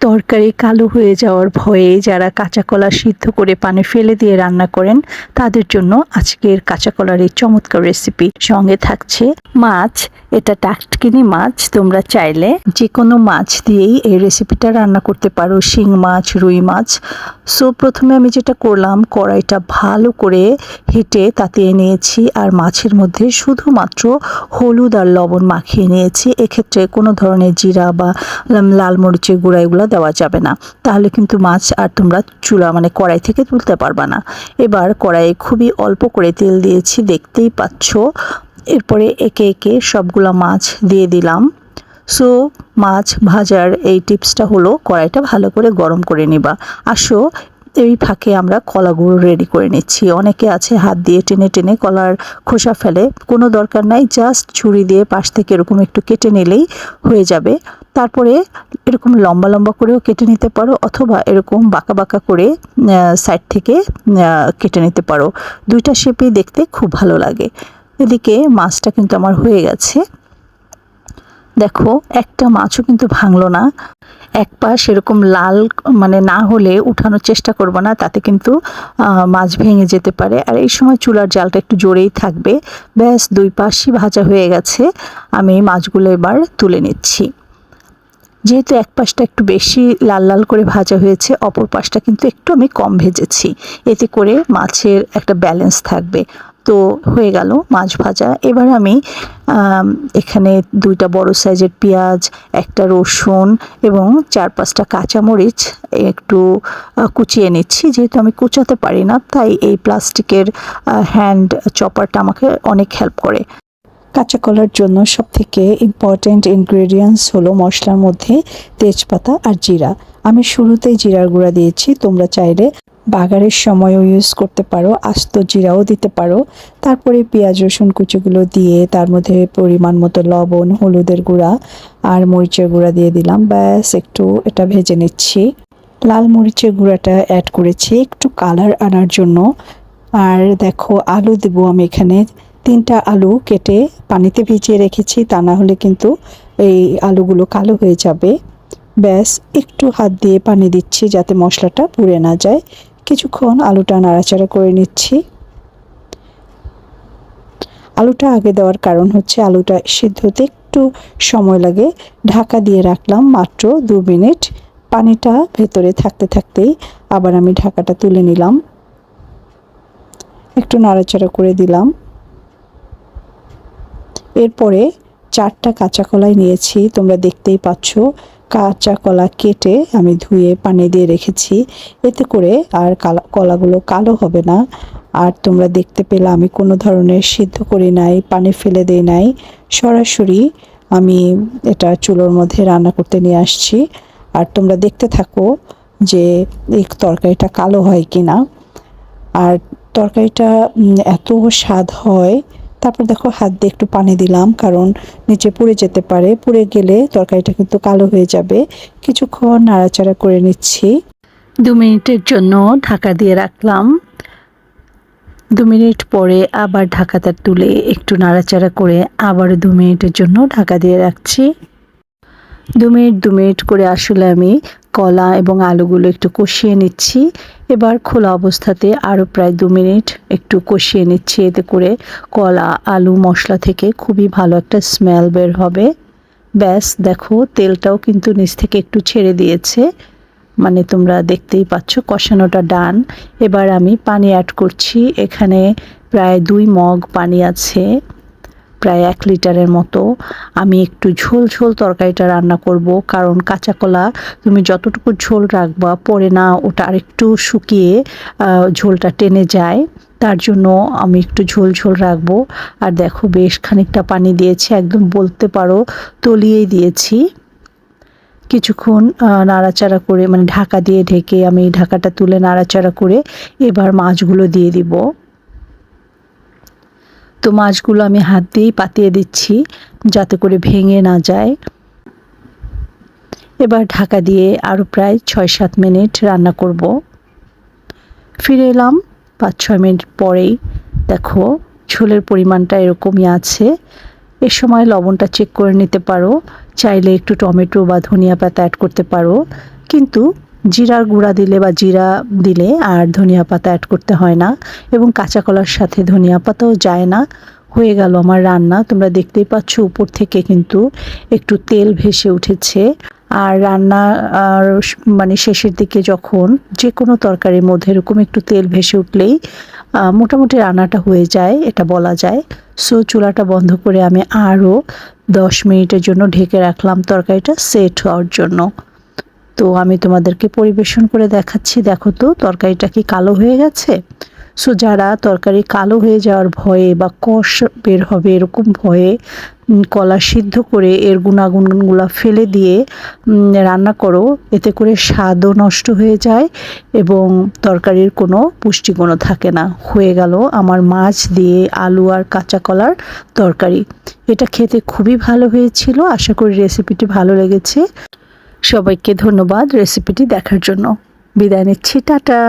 তরকারি কালো হয়ে যাওয়ার ভয়ে যারা কাঁচা কলা সিদ্ধ করে পানি ফেলে দিয়ে রান্না করেন তাদের জন্য আজকের কাঁচা কলার এই চমৎকার রেসিপি। সঙ্গে থাকছে মাছ, এটা টাটকিনি মাছ। তোমরা চাইলে যে কোনো মাছ দিয়েই এই রেসিপিটা রান্না করতে পারো, শিং মাছ, রুই মাছ। সো প্রথমে আমি যেটা করলাম, কড়াইটা ভালো করে হেঁটে তাতিয়ে নিয়েছি আর মাছের মধ্যে শুধুমাত্র হলুদ আর লবণ মাখিয়ে নিয়েছি। এক্ষেত্রে কোনো ধরনের জিরা বা লাল মরিচের গুঁড়া এগুলো দেওয়া যাবে না, তাহলে কিন্তু মাছ আর তোমরা কড়াই থেকে তুলতে পারবা না। এবার কড়াইয়ে খুবই অল্প করে তেল দিয়েছি, দেখতেই পাচ্ছ। এরপরে একে একে সবগুলা মাছ দিয়ে দিলাম। সো মাছ ভাজার এই টিপসটা হলো কড়াইটা ভালো করে গরম করে নিবা। আসো এই ফাঁকে আমরা কলাগুলো রেডি করে নিচ্ছি। অনেকে আছে হাত দিয়ে টেনে টেনে কলার খোসা ফেলে, কোনো দরকার নাই, জাস্ট ছুরি দিয়ে পাশ থেকে এরকম একটু কেটে নিলেই হয়ে যাবে। তারপরে এরকম লম্বা লম্বা করেও কেটে নিতে পারো, অথবা এরকম বাঁকা বাঁকা করে সাইড থেকে কেটে নিতে পারো। দুইটা শেপেই দেখতে খুব ভালো লাগে। এদিকে মাছটা কিন্তু আমার হয়ে গেছে। দেখো একটা মাছও কিন্তু ভাঙলো না। এক পাশ এরকম লাল না হলে উঠানোর চেষ্টা করবো না, তাতে কিন্তু মাছ ভেঙে যেতে পারে। আর এই সময় চুলার জালটা একটু জোরেই থাকবে। ব্যাস দুই পাশই ভাজা হয়ে গেছে। আমি মাছগুলো এবার তুলে নিচ্ছি। যেহেতু এক পাশটা একটু বেশি লাল লাল করে ভাজা হয়েছে, অপর পাশটা কিন্তু একটু আমি কম ভেজেছি, এতে করে মাছের একটা ব্যালেন্স থাকবে। তো হয়ে গেল মাছ ভাজা। এবার আমি এখানে দুইটা বড় সাইজের পেঁয়াজ, একটা রসুন এবং 4-5টা কাঁচামরিচ একটু কুচিয়ে নিচ্ছি। যেহেতু আমি কুচাতে পারি না, তাই এই প্লাস্টিকের হ্যান্ড চপারটা আমাকে অনেক হেল্প করে। কাঁচা কলার জন্য সবথেকে ইম্পর্ট্যান্ট ইনগ্রেডিয়েন্টস হলো মশলার মধ্যে তেজপাতা আর জিরা। আমি শুরুতেই জিরার গুঁড়া দিয়েছি, তোমরা চাইলে বাগারের সময়ও ইউজ করতে পারো, আস্ত জিরাও দিতে পারো। তারপরে পেঁয়াজ রসুন কুচিগুলো দিয়ে তার মধ্যে পরিমাণ মতো লবণ, হলুদের গুঁড়া আর মরিচের গুঁড়া দিয়ে দিলাম। ব্যাস একটু এটা ভেজে নিচ্ছি। লাল মরিচের গুঁড়াটা অ্যাড করেছি একটু কালার আনার জন্য। আর দেখো আলু দেবো আমি এখানে। 3টা আলু কেটে পানিতে ভিজিয়ে রেখেছি, তা না হলে কিন্তু এই আলুগুলো কালো হয়ে যাবে। ব্যাস একটু হাত দিয়ে পানি দিচ্ছি যাতে মশলাটা পুড়ে না যায়। কিছুক্ষণ আলুটা নাড়াচাড়া করে নিচ্ছি। আলুটা আগে দেওয়ার কারণ হচ্ছে আলুটা সিদ্ধ হতে একটু সময় লাগে। ঢাকা দিয়ে রাখলাম মাত্র 2 মিনিট। পানিটা ভেতরে থাকতে থাকতেই আবার আমি ঢাকাটা তুলে নিলাম, একটু নাড়াচাড়া করে দিলাম। এরপরে 4টা কাঁচা কলাই নিয়েছি, তোমরা দেখতেই পাচ্ছ। কাঁচা কলা কেটে আমি ধুয়ে পানি দিয়ে রেখেছি, এতে করে আর কলাগুলো কালো হবে না। আর তোমরা দেখতে পেলে আমি কোনো ধরনের সিদ্ধ করি নাই, পানি ফেলে দেই নাই, সরাসরি আমি এটা চুলোর মধ্যে রান্না করতে নিয়ে আসছি। আর তোমরা দেখতে থাকো যে এই তরকারিটা কালো হয় কি না। আর তরকারিটা এত স্বাদ হয়। তারপর দেখো হাত দিয়ে একটু পানি দিলাম, কারণ নিচে পুড়ে যেতে পারে, পুড়ে গেলে তরকারিটা কিন্তু কালো হয়ে যাবে। কিছুক্ষণ নাড়াচাড়া করে নিচ্ছি। 2 মিনিটের জন্য ঢাকা দিয়ে রাখলাম। 2 মিনিট পরে আবার ঢাকাটা তুলে একটু নাড়াচাড়া করে আবার 2 মিনিটের জন্য ঢাকা দিয়ে রাখছি। 2 মিনিট করে আসলে আমি কলা এবং আলুগুলো একটু কষিয়ে নিচ্ছি। এবার খোলা অবস্থাতে আরও প্রায় 2 মিনিট একটু কষিয়ে নিচ্ছি, এতে করে কলা আলু মশলা থেকে খুবই ভালো একটা স্মেল বের হবে। ব্যাস দেখো তেলটাও কিন্তু নিচ থেকে একটু ছেড়ে দিয়েছে, তোমরা দেখতেই পাচ্ছ কষানোটা ডান। এবার আমি পানি অ্যাড করছি। এখানে প্রায় 2 মগ পানি আছে, প্রায় 1 লিটারের মতো। আমি একটু ঝোল ঝোল তরকারিটা রান্না করব, কারণ কাঁচা কলা তুমি যতটুকু ঝোল রাখবা পরে না ওটা আরেকটু শুকিয়ে ঝোলটা টেনে যায়, তার জন্য আমি একটু ঝোল ঝোল রাখবো। আর দেখো বেশ খানিকটা পানি দিয়েছি, একদম বলতে পারো তলিয়েই দিয়েছি। কিছুক্ষণ নাড়াচাড়া করে ঢাকা দিয়ে ঢেকে আমি ঢাকাটা তুলে নাড়াচাড়া করে এবার মাছগুলো দিয়ে দিব। তো মাছগুলো আমি হাত দিয়েই পাতিয়ে দিচ্ছি যাতে করে ভেঙে না যায়। এবার ঢাকা দিয়ে আরও প্রায় 6-7 মিনিট রান্না করব। ফিরে এলাম 5-6 মিনিট পরেই। দেখো ঝোলের পরিমাণটা এরকমই আছে। এ সময় লবণটা চেক করে নিতে পারো, চাইলে একটু টমেটো বা ধনিয়া পাতা অ্যাড করতে পারো। কিন্তু জিরার গুঁড়া দিলে বা জিরা দিলে আর ধনিয়া পাতা অ্যাড করতে হয় না, এবং কাঁচা কলার সাথে ধনিয়া পাতাও যায় না। হয়ে গেল আমার রান্না। তোমরা দেখতেই পাচ্ছ উপর থেকে কিন্তু একটু তেল ভেসে উঠেছে। আর রান্না মানে শেষের দিকে যখন যে কোনো তরকারির মধ্যে এরকম একটু তেল ভেসে উঠলেই মোটামুটি রান্নাটা হয়ে যায়, এটা বলা যায়। সো চুলাটা বন্ধ করে আমি আরও 10 মিনিটের জন্য ঢেকে রাখলাম তরকারিটা সেট হওয়ার জন্য। তো আমি তোমাদেরকে পরিবেশন করে দেখাচ্ছি। দেখো তো তরকারিটা কি কালো হয়ে গেছে। সো যারা তরকারি কালো হয়ে যাওয়ার ভয়ে বা কষ বের হবে এরকম ভয়ে কলা সিদ্ধ করে এর গুণাগুণগুলো ফেলে দিয়ে রান্না করো, এতে করে স্বাদও নষ্ট হয়ে যায় এবং তরকারির কোনো পুষ্টিগুণও থাকে না। হয়ে গেল আমার মাছ দিয়ে আলু আর কাঁচা কলার তরকারি। এটা খেতে খুবই ভালো হয়েছিল। আশা করি রেসিপিটি ভালো লেগেছে। সবাইকে ধন্যবাদ রেসিপিটি দেখার জন্য। বিদায় নিচ্ছি, টাটা।